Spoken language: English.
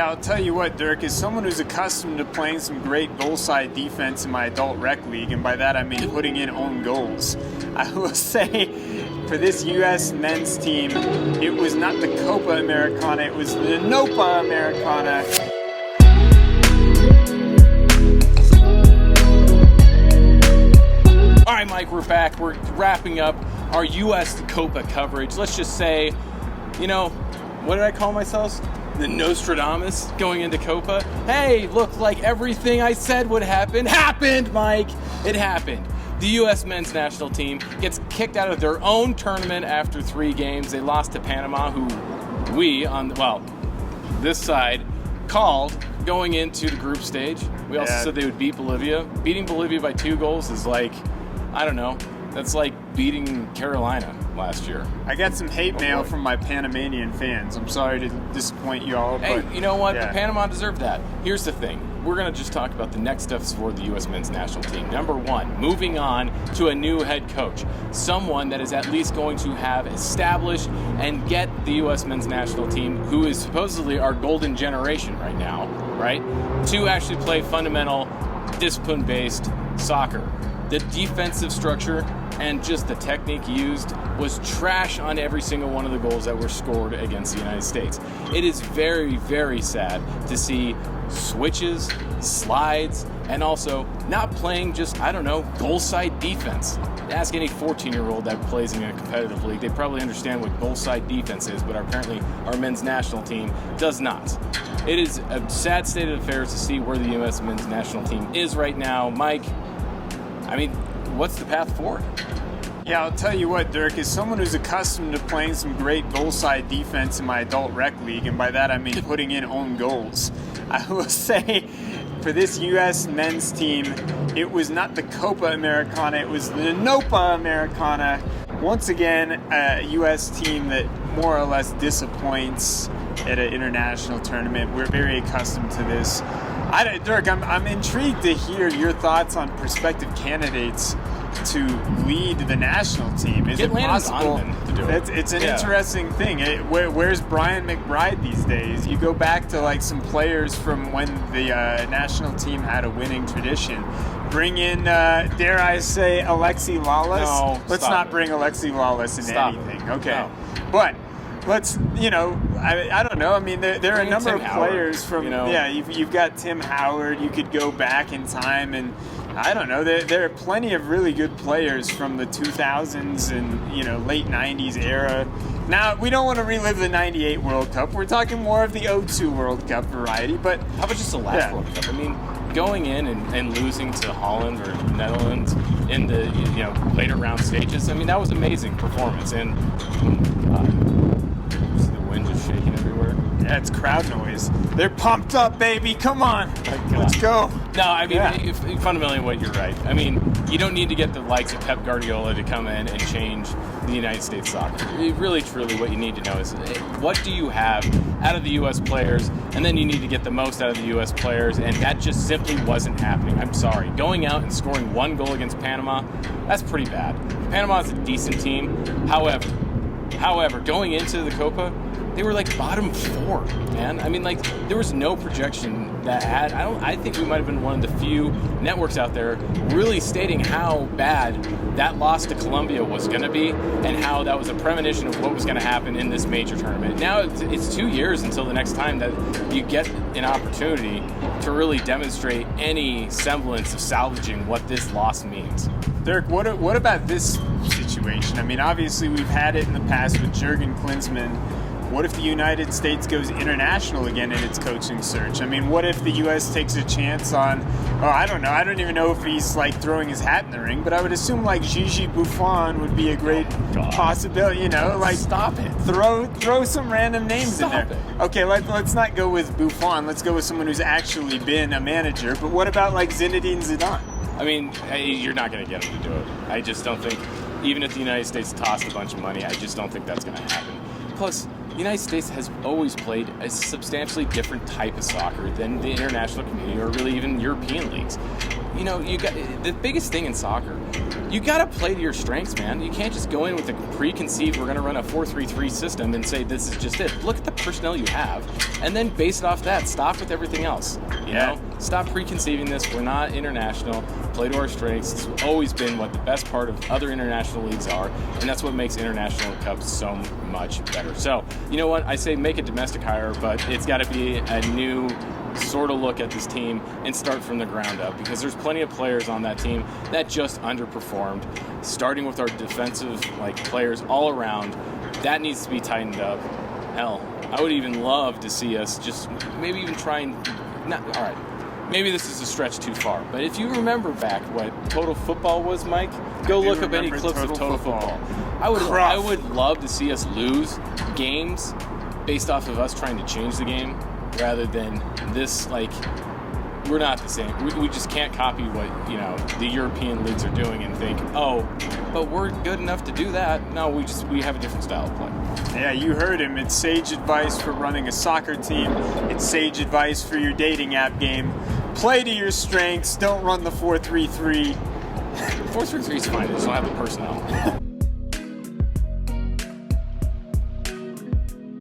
Yeah, I'll tell you what, Dirk, as someone who's accustomed to playing some great goal side defense in my adult rec league, and by that I mean putting in own goals, I will say for this U.S. men's team, it was not the Copa Americana, it was the Nopa Americana. All right, Mike, we're back. We're wrapping up our U.S. Copa coverage. Let's just say, what did I call myself? The Nostradamus going into Copa. Hey, looked like everything I said would happen happened, Mike. It happened. The U.S. men's national team gets kicked out of their own tournament after 3 games. They lost to Panama, who we, this side, called going into the group stage. We also said they would beat Bolivia. Beating Bolivia by 2 goals is like, I don't know, that's like beating Carolina last year. I got some hate mail from my Panamanian fans. I'm sorry to disappoint you all. Hey, but you know what? Yeah. Panama deserved that. Here's the thing. We're going to just talk about the next steps for the U.S. men's national team. Number 1, moving on to a new head coach. Someone that is at least going to have established and get the U.S. men's national team, who is supposedly our golden generation right now, right, to actually play fundamental, discipline-based soccer. The defensive structure and just the technique used was trash on every single one of the goals that were scored against the United States. It is very, very sad to see switches, slides, and also not playing just, goal side defense. Ask any 14-year-old that plays in a competitive league. They probably understand what goal side defense is, but apparently our men's national team does not. It is a sad state of affairs to see where the U.S. men's national team is right now. Mike, what's the path forward? Yeah, I'll tell you what, Dirk, as someone who's accustomed to playing some great goal side defense in my adult rec league, and by that I mean putting in own goals, I will say for this U.S. men's team, it was not the Copa Americana, it was the Nopa Americana. Once again, a U.S. team that more or less disappoints at an international tournament. We're very accustomed to this. Dirk, I'm intrigued to hear your thoughts on prospective candidates to lead the national team. Is it possible? To do it. It's an interesting thing. Where's Brian McBride these days? You go back to some players from when the national team had a winning tradition. Bring in, dare I say, Alexi Lawless? No, let's not bring Alexi Lawless into anything. Okay, no. But let's, I don't know. There are a number of players from, you've got Tim Howard. You could go back in time and, I don't know, there are plenty of really good players from the 2000s and, late 90s era. Now, we don't want to relive the 98 World Cup. We're talking more of the 02 World Cup variety, but... How about just the last World Cup? Going in and losing to Holland or Netherlands in the, later round stages, that was an amazing performance. And, the wind just shaking everywhere. Yeah, it's crowd noise. They're pumped up, baby. Come on. Let's go. No, fundamentally what you're right. You don't need to get the likes of Pep Guardiola to come in and change the United States soccer. Really, truly, what you need to know is what do you have out of the U.S. players, and then you need to get the most out of the U.S. players, and that just simply wasn't happening. I'm sorry. Going out and scoring 1 goal against Panama, that's pretty bad. Panama's a decent team. However, going into the Copa, they were bottom 4, man. There was no projection that had. I think we might have been one of the few networks out there really stating how bad that loss to Colombia was going to be and how that was a premonition of what was going to happen in this major tournament. Now it's 2 years until the next time that you get an opportunity to really demonstrate any semblance of salvaging what this loss means. Dirk, what about this situation? Obviously we've had it in the past with Jurgen Klinsmann. What if the United States goes international again in its coaching search? What if the U.S. takes a chance on, I don't know. I don't even know if he's throwing his hat in the ring, but I would assume Gigi Buffon would be a great possibility. Stop it. Throw some random names Stop in there. It. Okay, let's not go with Buffon. Let's go with someone who's actually been a manager. But what about Zinedine Zidane? You're not going to get him to do it. I just don't think, even if the United States tossed a bunch of money, I just don't think that's going to happen. Plus, the United States has always played a substantially different type of soccer than the international community or really even European leagues. you know, you got the biggest thing in soccer. You got to play to your strengths, man. You can't just go in with a preconceived, we're going to run a 4-3-3 system and say this is just it. Look at the personnel you have, and then based off that, stop with everything else. You know, stop preconceiving this. We're not international. Play to our strengths. It's always been what the best part of other international leagues are, and that's what makes international cups so much better. So, you know what? I say make a domestic hire, but it's got to be a new sort of look at this team and start from the ground up, because there's plenty of players on that team that just underperformed, starting with our defensive players all around. That needs to be tightened up. Hell, I would even love to see us just maybe even try and all right, maybe this is a stretch too far, but if you remember back what Total Football was, Mike, go look up any clips of Total Football. I would love to see us lose games based off of us trying to change the game, rather than this, we're not the same. We just can't copy what, the European leagues are doing and think, oh, but we're good enough to do that. No, we have a different style of play. Yeah, you heard him. It's sage advice for running a soccer team. It's sage advice for your dating app game. Play to your strengths. Don't run the 4-3-3. 4-3-3 is fine. They just don't have the personnel.